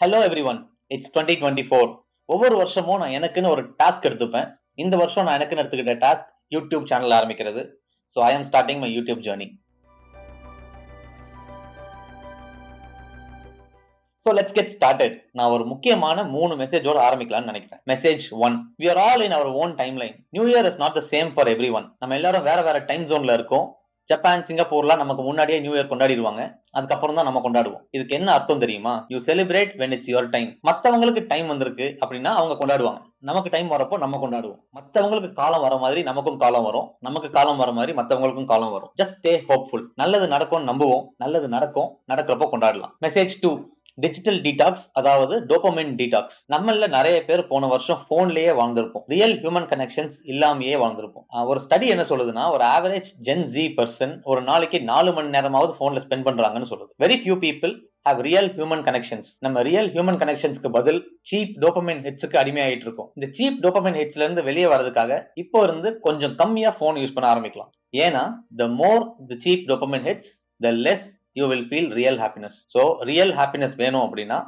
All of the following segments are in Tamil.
Hello every one, it's 2024. ஒவ்வொரு வருஷமும் நான் எனக்குன்னு ஒரு டாஸ்க் எடுத்துப்பேன். இந்த வருஷம் நான் எனக்குன்னு எடுத்துக்கிட்ட டாஸ்க் யூடியூப் சேனல் ஆரம்பிக்கிறது. ஸோ ஐ ஆம் starting my YouTube journey. So let's get started. நான் ஒரு முக்கியமான 3 மெசேஜோட ஆரம்பிக்கலாம்னு நினைக்கிறேன். Message 1, we are all in our own timeline. New year is not the same for everyone. நம்ம எல்லாரும் வேற வேற டைம் ஜோன்ல இருக்கோம். ஜப்பான், சிங்கப்பூர்லாம் நமக்கு முன்னாடியே நியூ இயர் கொண்டாடிடுவாங்க. அதுக்கப்புறம் தான் நம்ம கொண்டாடுவோம். இதுக்கு என்ன அர்த்தம் தெரியுமா? You celebrate when it's your time. மத்தவங்களுக்கு டைம் வந்திருக்கு அப்படின்னா அவங்க கொண்டாடுவாங்க. நமக்கு டைம் வரப்போ நம்ம கொண்டாடுவோம். மத்தவங்களுக்கு காலம் வர மாதிரி நமக்கும் காலம் வரும். நமக்கு காலம் வர மாதிரி மத்தவங்களுக்கும் காலம் வரும். Just stay hopeful. நல்லது நடக்கும்னு நம்புவோம். நல்லது நடக்கும். நடக்கிறப்போ கொண்டாடலாம். மெசேஜ் 2, டிஜிட்டல் டீடாக்ஸ், அதாவது டோபமைன் டீடாக்ஸ். நம்மள நிறைய பேர் போன வருஷம் போன்லயே வாழ்ந்திருப்போம். ரியல் ஹியூமன் கனெக்ஷன்ஸ் இல்லாமயே வாழ்ந்திருப்போம். ஒரு ஸ்டடி என்ன சொல்லுதுன்னா, ஒரு ஆவரேஜ் ஜென் ஜி பர்சன் ஒரு நாளைக்கு 4 மணி நேரமாவது போன்ல ஸ்பெண்ட் பண்றாங்கன்னு சொல்லுது. Very few people have real human connections. நம்ம ரியல் ஹியூமன் கனெக்ஷன்ஸ்க்கு பதில் சீப் டோபமைன் ஹிட்ஸ்க்கு அடிமையாயிட்டு இருக்கோம். இந்த சீப் டோபமைன் ஹிட்ஸ்ல இருந்து வெளியே வரதுக்காக இப்போ இருந்து கொஞ்சம் கம்மியா போன் யூஸ் பண்ண ஆரம்பிக்கலாம். ஏன்னா the more the cheap dopamine hits, the less you will feel real happiness. So real happiness வேணும் அப்படின்னா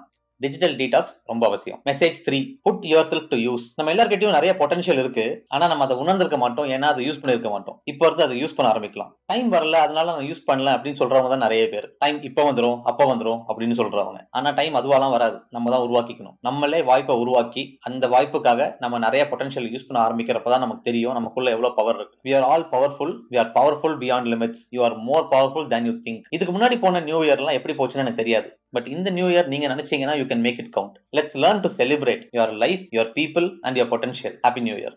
டிஜிட்டல் டீடாக்ஸ் ரொம்ப அவசியம். Message 3, put yourself to use. நம்ம எல்லார்கிட்டயும் நிறைய பொட்டன்ஷியல் இருக்கு. ஆனா நம்ம அதை உணர்ந்திருக்க மாட்டோம். ஏன்னா அதை யூஸ் பண்ணிருக்க மாட்டோம். இப்போ இருந்து அதை யூஸ் பண்ண ஆரம்பிக்கலாம். டைம் வரல, அதனால நான் யூஸ் பண்ணல அப்படின்னு சொல்றவங்க தான் நிறைய பேர். டைம் இப்ப வந்துரும், அப்ப வந்துரும் அப்படின்னு சொல்றவங்க. ஆனா டைம் அதுவாலாம் வராது. நம்ம தான் உருவாக்கிக்கணும். நம்மளே வாய்ப்பை உருவாக்கி அந்த வாய்ப்புக்காக நம்ம நிறைய பொட்டன்ஷியல் யூஸ் பண்ண ஆரம்பிக்கிறப்பதான் நமக்கு தெரியும் நமக்குள்ள எவ்வளவு பவர் இருக்கு. We are all powerful. We are powerful beyond limits. You are more powerful than you think. இதுக்கு முன்னாடி போன நியூ இயர்லாம் எப்படி போச்சுன்னு எனக்கு தெரியாது. பட் இந்த நியூ இயர் நீங்க நினைச்சீங்கன்னா you can make it count. Let's learn to celebrate your life, your people and your potential. Happy New Year.